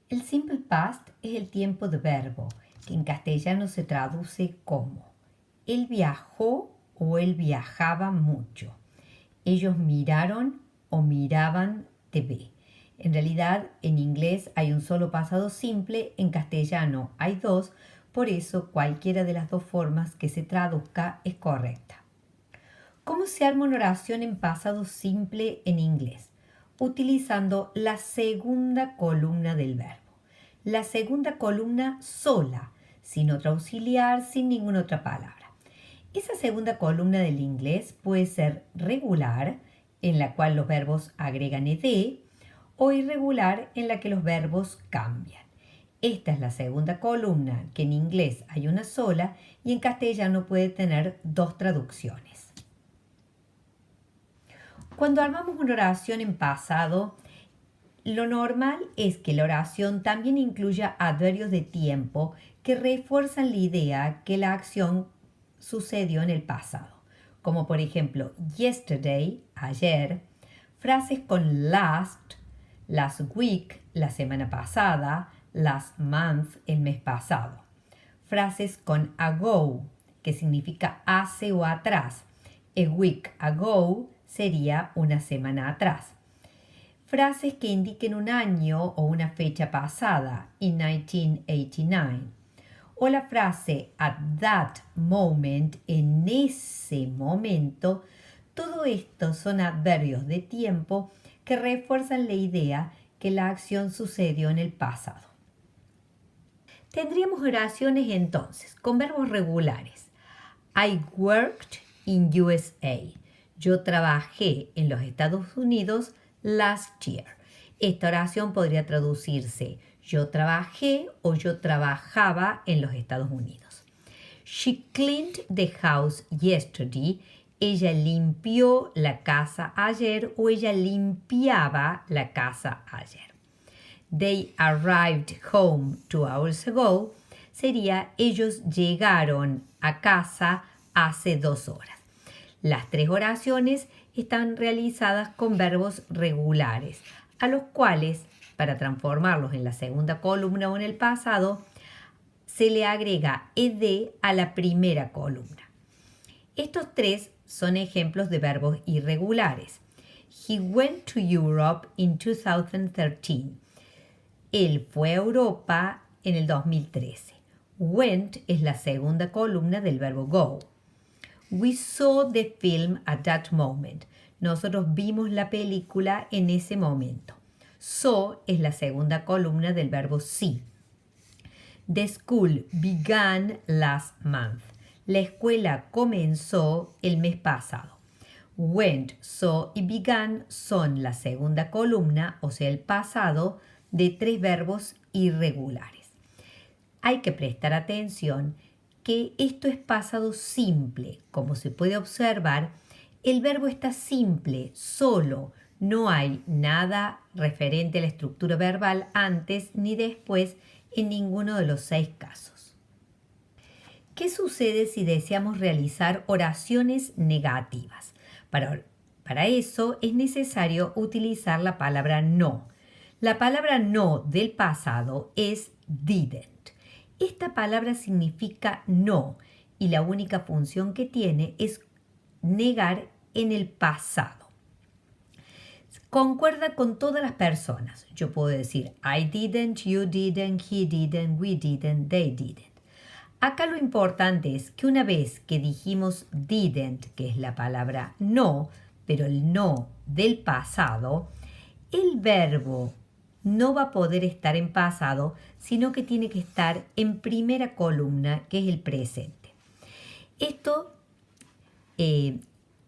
El simple past es el tiempo de verbo, que en castellano se traduce como él viajó o él viajaba mucho. Ellos miraron o miraban TV. En realidad, en inglés hay un solo pasado simple, en castellano hay dos, por eso cualquiera de las dos formas que se traduzca es correcta. ¿Cómo se arma una oración en pasado simple en inglés? Utilizando la segunda columna del verbo. La segunda columna sola, sin otro auxiliar, sin ninguna otra palabra. Esa segunda columna del inglés puede ser regular, en la cual los verbos agregan ed, o irregular, en la que los verbos cambian. Esta es la segunda columna, que en inglés hay una sola y en castellano puede tener dos traducciones. Cuando armamos una oración en pasado, lo normal es que la oración también incluya adverbios de tiempo que refuerzan la idea que la acción sucedió en el pasado, como por ejemplo yesterday, ayer, frases con last week, la semana pasada, last month, el mes pasado. Frases con ago, que significa hace o atrás. A week ago sería una semana atrás. Frases que indiquen un año o una fecha pasada, in 1989. O la frase at that moment, en ese momento. Todo esto son adverbios de tiempo que refuerzan la idea que la acción sucedió en el pasado. Tendríamos oraciones entonces con verbos regulares. I worked in USA. Yo trabajé en los Estados Unidos last year. Esta oración podría traducirse yo trabajé o yo trabajaba en los Estados Unidos. She cleaned the house yesterday. Ella limpió la casa ayer o ella limpiaba la casa ayer. They arrived home 2 hours ago. Sería ellos llegaron a casa hace 2 horas. Las tres oraciones están realizadas con verbos regulares, a los cuales, para transformarlos en la segunda columna o en el pasado, se le agrega ed a la primera columna. Estos tres son ejemplos de verbos irregulares. He went to Europe in 2013. Él fue a Europa en el 2013. Went es la segunda columna del verbo go. We saw the film at that moment. Nosotros vimos la película en ese momento. Saw es la segunda columna del verbo see. The school began last month. La escuela comenzó el mes pasado. Went, saw y began son la segunda columna, o sea, el pasado, de tres verbos irregulares. Hay que prestar atención que esto es pasado simple. Como se puede observar, el verbo está simple, solo. No hay nada referente a la estructura verbal antes ni después en ninguno de los 6 casos. ¿Qué sucede si deseamos realizar oraciones negativas? Para eso es necesario utilizar la palabra no. La palabra no del pasado es didn't. Esta palabra significa no y la única función que tiene es negar en el pasado. Concuerda con todas las personas. Yo puedo decir I didn't, you didn't, he didn't, we didn't, they didn't. Acá lo importante es que una vez que dijimos didn't, que es la palabra no, pero el no del pasado, el verbo no va a poder estar en pasado, sino que tiene que estar en primera columna, que es el presente. Esto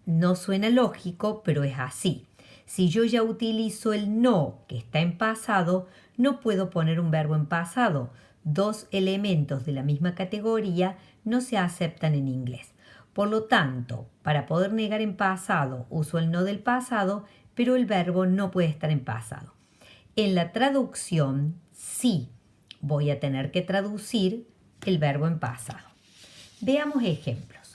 no suena lógico, pero es así. Si yo ya utilizo el no, que está en pasado, no puedo poner un verbo en pasado. Dos elementos de la misma categoría no se aceptan en inglés. Por lo tanto, para poder negar en pasado, uso el no del pasado, pero el verbo no puede estar en pasado. En la traducción, sí, voy a tener que traducir el verbo en pasado. Veamos ejemplos.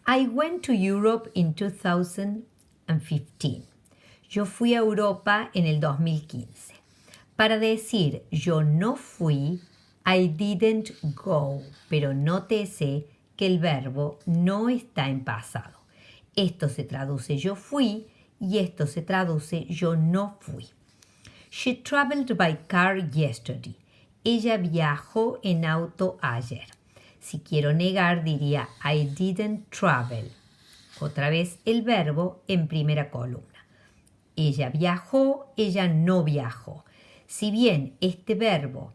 I went to Europe in 2015. Yo fui a Europa en el 2015. Para decir yo no fui, I didn't go, pero nótese que el verbo no está en pasado. Esto se traduce yo fui y esto se traduce yo no fui. She traveled by car yesterday. Ella viajó en auto ayer. Si quiero negar diría I didn't travel. Otra vez el verbo en primera columna. Ella viajó, ella no viajó. Si bien este verbo,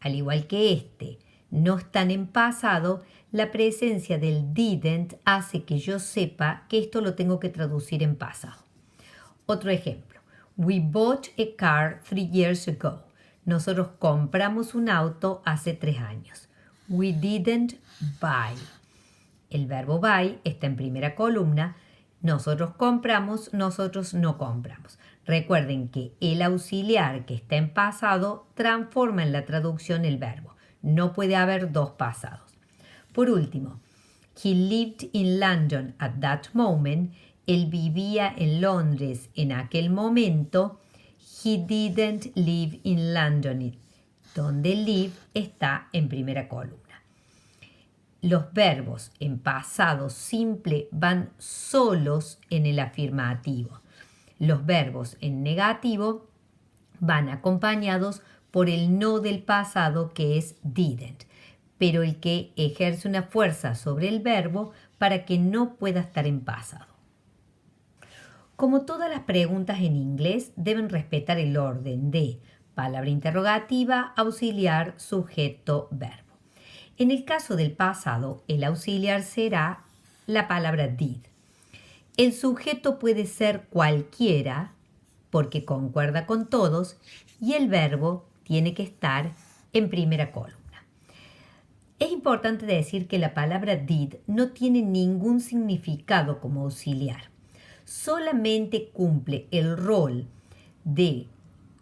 al igual que este, no están en pasado, la presencia del didn't hace que yo sepa que esto lo tengo que traducir en pasado. Otro ejemplo. We bought a car 3 years ago. Nosotros compramos un auto hace 3 años. We didn't buy. El verbo buy está en primera columna. Nosotros compramos, nosotros no compramos. Recuerden que el auxiliar que está en pasado transforma en la traducción el verbo. No puede haber dos pasados. Por último, he lived in London at that moment. Él vivía en Londres en aquel momento. He didn't live in London. Donde live está en primera columna. Los verbos en pasado simple van solos en el afirmativo. Los verbos en negativo van acompañados por el no del pasado que es didn't, pero el que ejerce una fuerza sobre el verbo para que no pueda estar en pasado. Como todas las preguntas en inglés, deben respetar el orden de palabra interrogativa, auxiliar, sujeto, verbo. En el caso del pasado, el auxiliar será la palabra did. El sujeto puede ser cualquiera, porque concuerda con todos, y el verbo tiene que estar en primera columna. Es importante decir que la palabra did no tiene ningún significado como auxiliar. Solamente cumple el rol de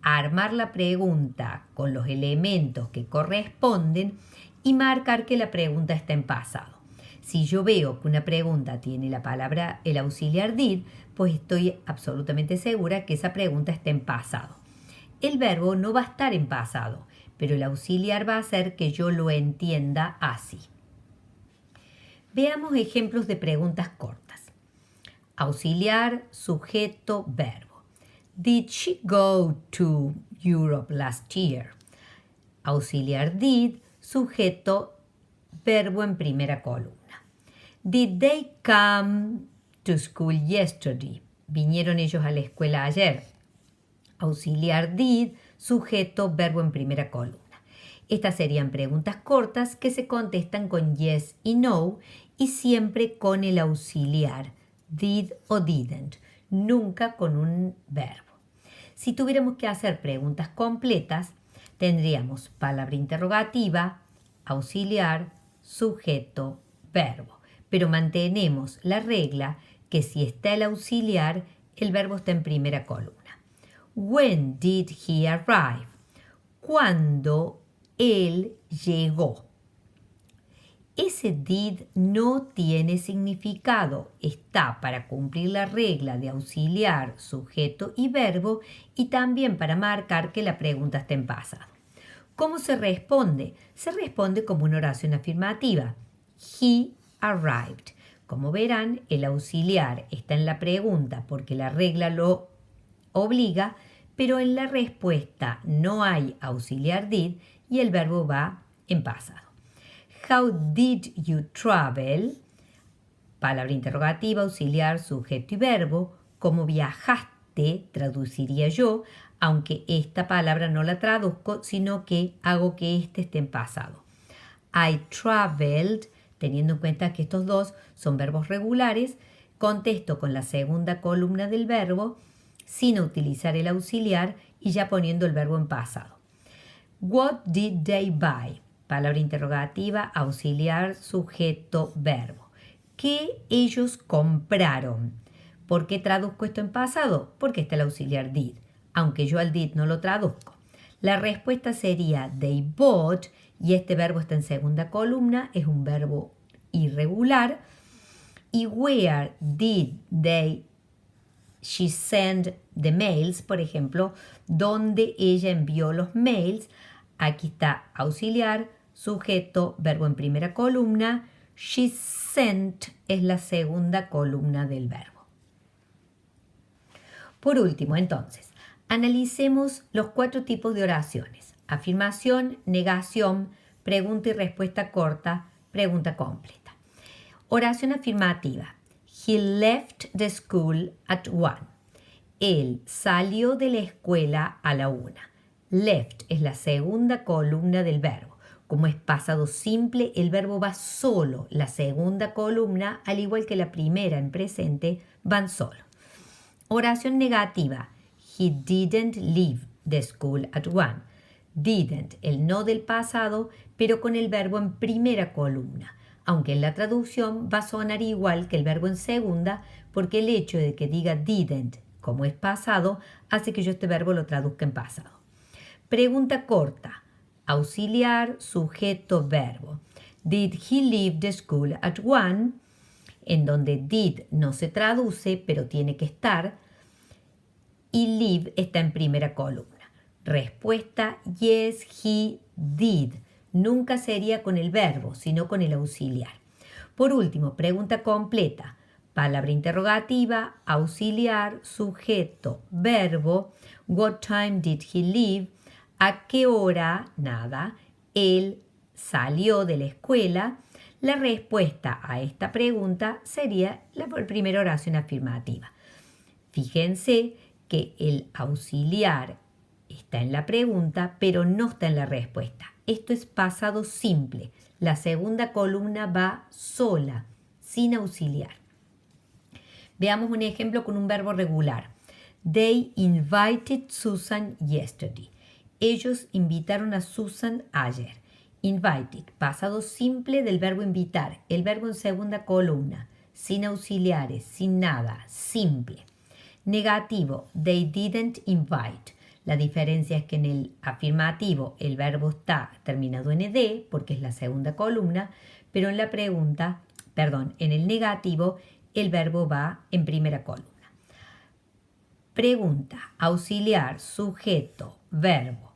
armar la pregunta con los elementos que corresponden y marcar que la pregunta está en pasado. Si yo veo que una pregunta tiene la palabra, el auxiliar did, pues estoy absolutamente segura que esa pregunta está en pasado. El verbo no va a estar en pasado, pero el auxiliar va a hacer que yo lo entienda así. Veamos ejemplos de preguntas cortas. Auxiliar, sujeto, verbo. Did she go to Europe last year? Auxiliar did, sujeto, verbo en primera columna. Did they come to school yesterday? ¿Vinieron ellos a la escuela ayer? Auxiliar did, sujeto, verbo en primera columna. Estas serían preguntas cortas que se contestan con yes y no y siempre con el auxiliar did o didn't, nunca con un verbo. Si tuviéramos que hacer preguntas completas, tendríamos palabra interrogativa, auxiliar, sujeto, verbo. Pero mantenemos la regla que si está el auxiliar, el verbo está en primera columna. When did he arrive? ¿Cuándo él llegó? Ese did no tiene significado. Está para cumplir la regla de auxiliar, sujeto y verbo y también para marcar que la pregunta está en pasado. ¿Cómo se responde? Se responde como una oración afirmativa. He arrived. Como verán, el auxiliar está en la pregunta porque la regla lo obliga, pero en la respuesta no hay auxiliar did y el verbo va en pasado. How did you travel? Palabra interrogativa, auxiliar, sujeto y verbo. ¿Cómo viajaste? Traduciría yo, aunque esta palabra no la traduzco, sino que hago que este esté en pasado. I traveled, teniendo en cuenta que estos dos son verbos regulares, contesto con la segunda columna del verbo sin utilizar el auxiliar y ya poniendo el verbo en pasado. What did they buy? Palabra interrogativa, auxiliar, sujeto, verbo. ¿Qué ellos compraron? ¿Por qué traduzco esto en pasado? Porque está el auxiliar did, aunque yo al did no lo traduzco. La respuesta sería they bought y este verbo está en segunda columna, es un verbo irregular. Y where did they she sent the mails, por ejemplo, donde ella envió los mails. Aquí está auxiliar, sujeto, verbo en primera columna. She sent es la segunda columna del verbo. Por último, entonces, analicemos los 4 tipos de oraciones. Afirmación, negación, pregunta y respuesta corta, pregunta completa. Oración afirmativa. He left the school at 1. Él salió de la escuela a la 1. Left es la segunda columna del verbo. Como es pasado simple, el verbo va solo. La segunda columna, al igual que la primera en presente, van solo. Oración negativa. He didn't leave the school at 1. Didn't, el no del pasado, pero con el verbo en primera columna. Aunque en la traducción va a sonar igual que el verbo en segunda, porque el hecho de que diga didn't, como es pasado, hace que yo este verbo lo traduzca en pasado. Pregunta corta. Auxiliar, sujeto, verbo. Did he leave the school at 1? En donde did no se traduce, pero tiene que estar. Y leave está en primera columna. Respuesta, yes, he did. Nunca sería con el verbo, sino con el auxiliar. Por último, pregunta completa. Palabra interrogativa, auxiliar, sujeto, verbo. What time did he leave? ¿A qué hora? Nada. Él salió de la escuela. La respuesta a esta pregunta sería la primera oración afirmativa. Fíjense que el auxiliar está en la pregunta, pero no está en la respuesta. Esto es pasado simple. La segunda columna va sola, sin auxiliar. Veamos un ejemplo con un verbo regular. They invited Susan yesterday. Ellos invitaron a Susan ayer. Invited, pasado simple del verbo invitar. El verbo en segunda columna, sin auxiliares, sin nada, simple. Negativo, they didn't invite. La diferencia es que en el afirmativo el verbo está terminado en ed porque es la segunda columna, pero en la pregunta, en el negativo el verbo va en primera columna. Pregunta, auxiliar, sujeto, verbo.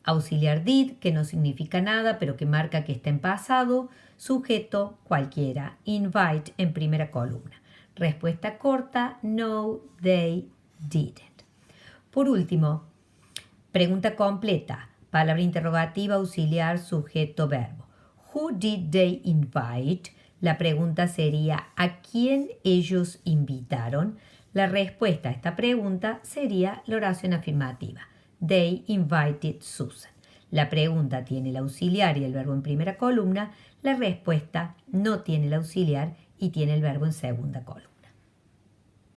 Auxiliar did, que no significa nada, pero que marca que está en pasado. Sujeto, cualquiera. Invite en primera columna. Respuesta corta, no, they didn't. Por último, pregunta completa. Palabra interrogativa, auxiliar, sujeto, verbo. Who did they invite? La pregunta sería, ¿a quién ellos invitaron? La respuesta a esta pregunta sería la oración afirmativa. They invited Susan. La pregunta tiene el auxiliar y el verbo en primera columna. La respuesta no tiene el auxiliar y tiene el verbo en segunda columna.